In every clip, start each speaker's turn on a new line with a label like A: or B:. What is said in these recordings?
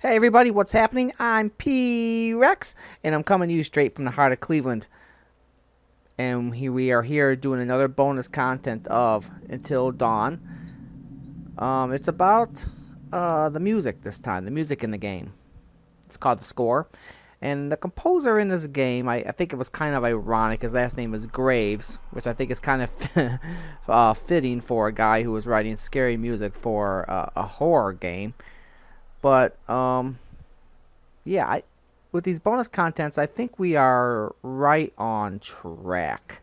A: Hey everybody, what's happening? I'm P Rex, and I'm coming to you straight from the heart of Cleveland. And here we are here doing another bonus content of Until Dawn. It's about the music this time, the music in the game. It's called the score. And the composer in this game, I think it was kind of ironic. His last name is Graves, which I think is kind of fitting for a guy who was writing scary music for a horror game. But yeah, with these bonus contents, I think we are right on track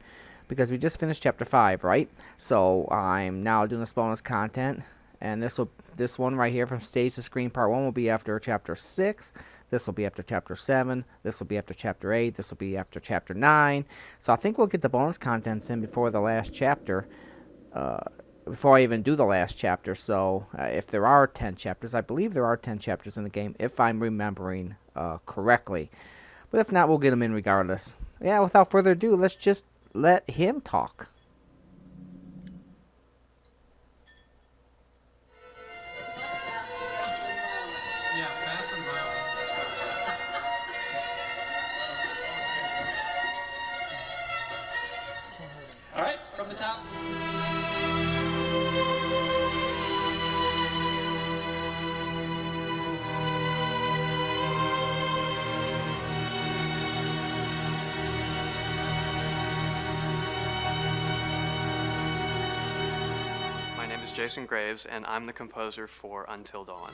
A: because we just finished chapter 5, right? So I'm now doing this bonus content, and this one right here from stage to screen part 1 will be after chapter 6. This will be after chapter 7. This will be after chapter 8. This will be after chapter 9. So I think we'll get the bonus contents in before the last chapter. Uh, Before I even do the last chapter. So if there are 10 chapters, I believe there are 10 chapters in the game, if I'm remembering correctly. But if not, we'll get them in regardless. Yeah, without further ado, let's just let him talk.
B: Yeah, fast and violent. All right, from the top.
C: My name is Jason Graves, and I'm the composer for Until Dawn.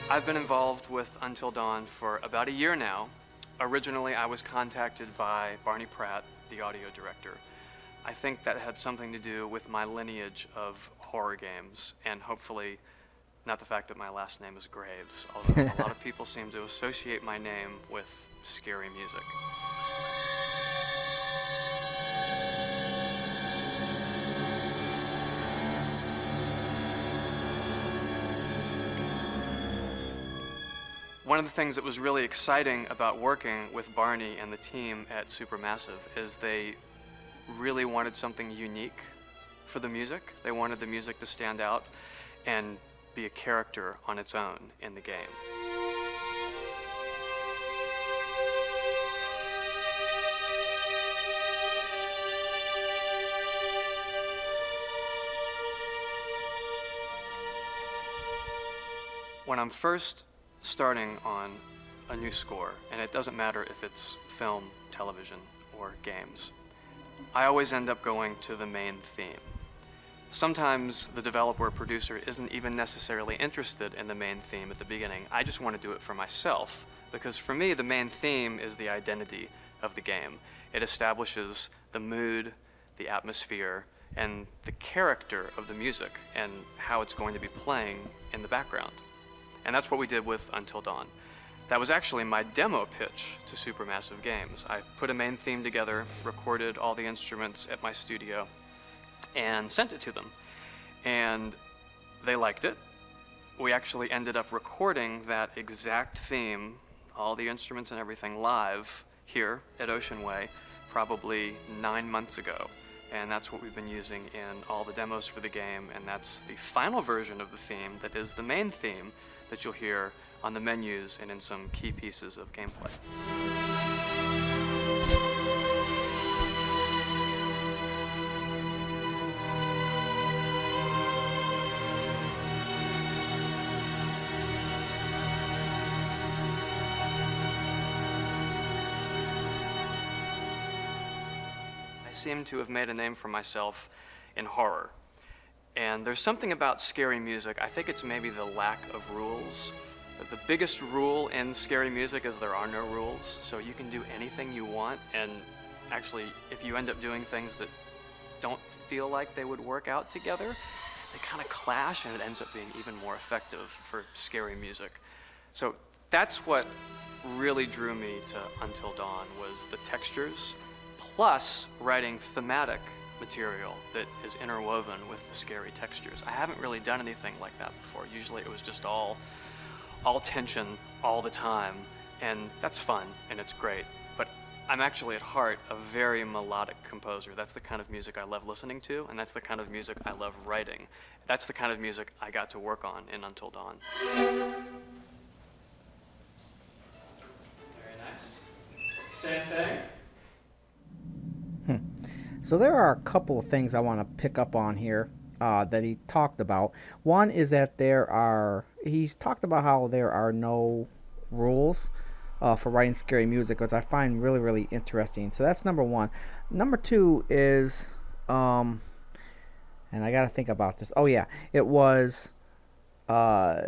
C: I've been involved with Until Dawn for about a year now. Originally, I was contacted by Barney Pratt, the audio director. I think that had something to do with my lineage of horror games, and hopefully not the fact that my last name is Graves, although a lot of people seem to associate my name with scary music. One of the things that was really exciting about working with Barney and the team at Supermassive is they really wanted something unique for the music. They wanted the music to stand out and be a character on its own in the game. When I'm first starting on a new score, and it doesn't matter if it's film, television, or games, I always end up going to the main theme. Sometimes the developer or producer isn't even necessarily interested in the main theme at the beginning. I just want to do it for myself, because for me, the main theme is the identity of the game. It establishes the mood, the atmosphere, and the character of the music, and how it's going to be playing in the background. And that's what we did with Until Dawn. That was actually my demo pitch to Supermassive Games. I put a main theme together, recorded all the instruments at my studio, and sent it to them. And they liked it. We actually ended up recording that exact theme, all the instruments and everything, live here at Ocean Way, probably 9 months ago. And that's what we've been using in all the demos for the game, and that's the final version of the theme that is the main theme that you'll hear on the menus and in some key pieces of gameplay. I seem to have made a name for myself in horror. And there's something about scary music, I think it's maybe the lack of rules. The biggest rule in scary music is there are no rules, so you can do anything you want, and actually, if you end up doing things that don't feel like they would work out together, they kind of clash, and it ends up being even more effective for scary music. So that's what really drew me to Until Dawn, was the textures, plus writing thematic material that is interwoven with the scary textures. I haven't really done anything like that before. Usually it was just all tension all the time, and that's fun and it's great. But I'm actually at heart a very melodic composer. That's the kind of music I love listening to, and that's the kind of music I love writing. That's the kind of music I got to work on in Until Dawn. Very nice. Same thing.
A: So there are a couple of things I want to pick up on here that he talked about. One is that he's talked about how there are no rules for writing scary music, which I find really, really interesting. So that's number one. Number two is, and I got to think about this. Oh, yeah, it was uh,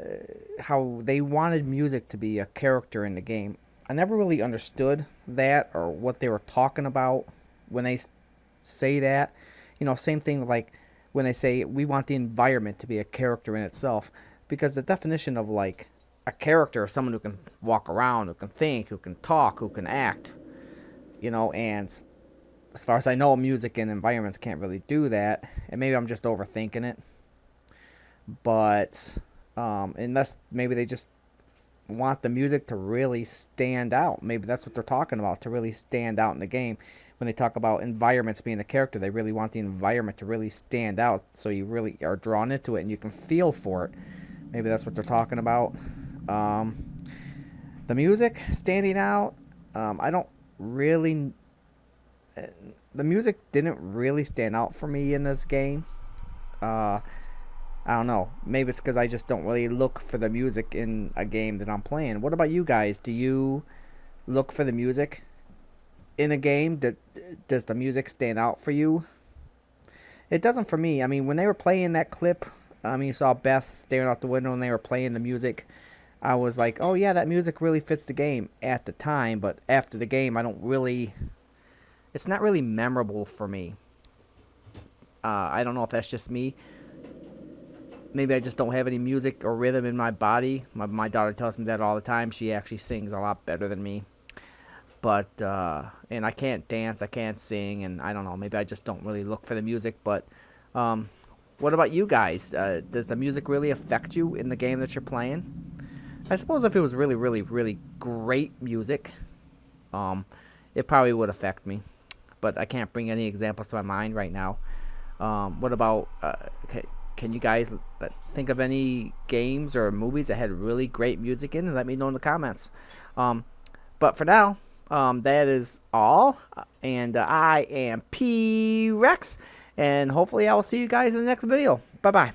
A: how they wanted music to be a character in the game. I never really understood that or what they were talking about when they say that. Same thing like when they say we want the environment to be a character in itself, because the definition of like a character is someone who can walk around, who can think, who can talk, who can act. And as far as I know, music and environments can't really do that, and maybe I'm just overthinking it. But unless maybe they just want the music to really stand out. Maybe that's what they're talking about, to really stand out in the game. When they talk about environments being a character, they really want the environment to really stand out, so you really are drawn into it and you can feel for it. Maybe that's what they're talking about. Um, the music standing out, I don't really. The music didn't really stand out for me in this game. Uh, I don't know. Maybe it's because I just don't really look for the music in a game that I'm playing. What about you guys? Do you look for the music in a game? Does the music stand out for you? It doesn't for me. I mean, when they were playing that clip, you saw Beth staring out the window and they were playing the music. I was like, oh yeah, that music really fits the game at the time. But after the game, I don't really. It's not really memorable for me. I don't know if that's just me. Maybe I just don't have any music or rhythm in my body. My daughter tells me that all the time. She actually sings a lot better than me. But, and I can't dance, I can't sing, and I don't know. Maybe I just don't really look for the music. But, what about you guys? Does the music really affect you in the game that you're playing? I suppose if it was really, really, really great music, um, it probably would affect me. But I can't bring any examples to my mind right now. What about, can you guys think of any games or movies that had really great music in? And let me know in the comments. Um, but for now, that is all. And I am P Rex. And hopefully I will see you guys in the next video. Bye bye.